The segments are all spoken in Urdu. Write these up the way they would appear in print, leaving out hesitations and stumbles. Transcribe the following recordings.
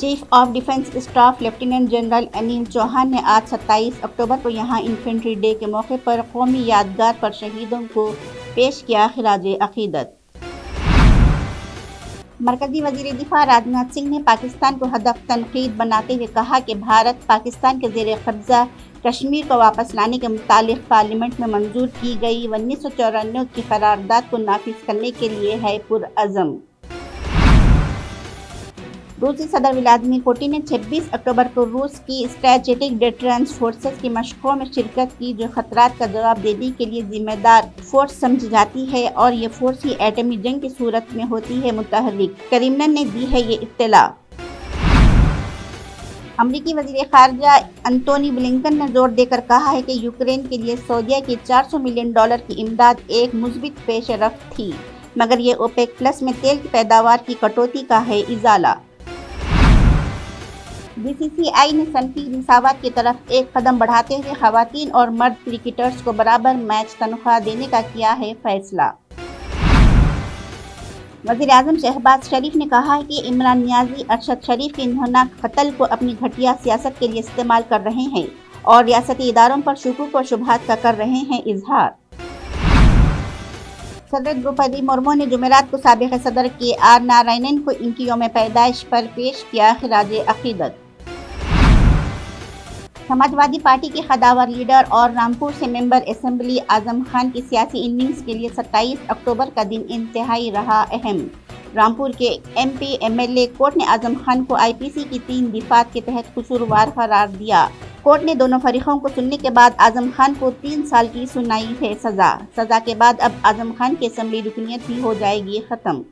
Chief of defence staff lieutenant general Anil Chauhan نے آج 27 اکتوبر کو یہاں انفینٹری ڈے کے موقع پر قومی یادگار پر شہیدوں کو پیش کیا خراج عقیدت۔ مرکزی وزیر دفاع راجناتھ سنگھ نے پاکستان کو ہدف تنقید بناتے ہوئے کہا کہ بھارت پاکستان کے زیر قبضہ کشمیر کو واپس لانے کے متعلق پارلیمنٹ میں منظور کی گئی 1994 کی قرارداد کو نافذ کرنے کے لیے ہے پرعزم۔ روسی صدر ولادیمیر پوٹن نے 26 اکتوبر کو روس کی اسٹریٹجک ڈیٹرنس فورسز کی مشقوں میں شرکت کی جو خطرات کا جواب دینے کے لیے ذمہ دار فورس سمجھی جاتی ہے اور یہ فورس ہی ایٹمی جنگ کی صورت میں ہوتی ہے متحرک۔ کرملن نے دی ہے یہ اطلاع۔ امریکی وزیر خارجہ انتونی بلنکن نے زور دے کر کہا ہے کہ یوکرین کے لیے سعودیہ کی $400 ملین کی امداد ایک مثبت پیش رفت تھی، مگر یہ اوپیک پلس میں تیل کی پیداوار کی کٹوتی کا ہے ازالہ۔ بی سی سی آئی نے صنفی مساوات کی طرف ایک قدم بڑھاتے ہوئے خواتین اور مرد کرکٹرز کو برابر میچ تنخواہ دینے کا کیا ہے فیصلہ۔ وزیر اعظم شہباز شریف نے کہا ہے کہ عمران نیازی ارشد شریف کے ہولناک قتل کو اپنی گھٹیا سیاست کے لیے استعمال کر رہے ہیں اور ریاستی اداروں پر شکوک و شبہات کا کر رہے ہیں اظہار۔ صدر دروپدی مرمو نے جمعرات کو سابق صدر کے آر نارائنن کو ان کی یوم پیدائش پر پیش کیا خراج عقیدت۔ سماجوادی پارٹی کے قداور لیڈر اور رامپور سے ممبر اسمبلی اعظم خان کی سیاسی اننگز کے لیے 27 اکتوبر کا دن انتہائی رہا اہم۔ رامپور کے M P M L A court نے اعظم خان کو آئی پی سی کی 3 دفعات کے تحت قصوروار قرار دیا۔ کورٹ نے دونوں فریقوں کو سننے کے بعد اعظم خان کو 3 سال کی سنائی ہے سزا کے بعد اب اعظم خان کی اسمبلی رکنیت بھی ہو جائے گی ختم۔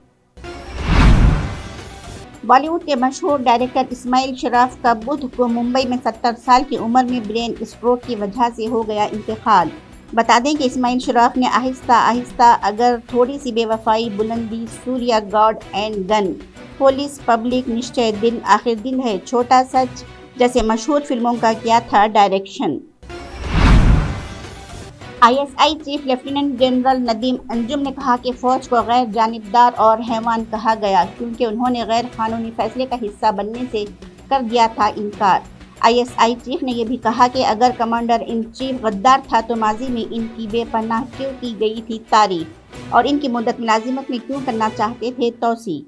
بالی ووڈ کے مشہور ڈائریکٹر اسماعیل شراف کا بدھ کو ممبئی میں 70 سال کی عمر میں برین اسٹروک کی وجہ سے ہو گیا انتقال۔ بتا دیں کہ اسماعیل شراف نے آہستہ آہستہ اگر تھوڑی سی Bewafai, Bulandi, Suryaa God and Gun, Police, Public, Nishchay دل، آخر دل ہے، چھوٹا سچ جیسے مشہور فلموں کا کیا تھا direction. I S I chief lieutenant general Nadeem Anjum نے کہا کہ فوج کو غیر جانبدار اور حیوان کہا گیا کیونکہ انہوں نے غیر قانونی فیصلے کا حصہ بننے سے کر دیا تھا انکار۔ آئی ایس آئی چیف نے یہ بھی کہا کہ اگر کمانڈر ان چیف غدار تھا تو ماضی میں ان کی بے پناہ کیوں کی گئی تھی تعریف اور ان کی مدت ملازمت میں کیوں کرنا چاہتے تھے توسیع۔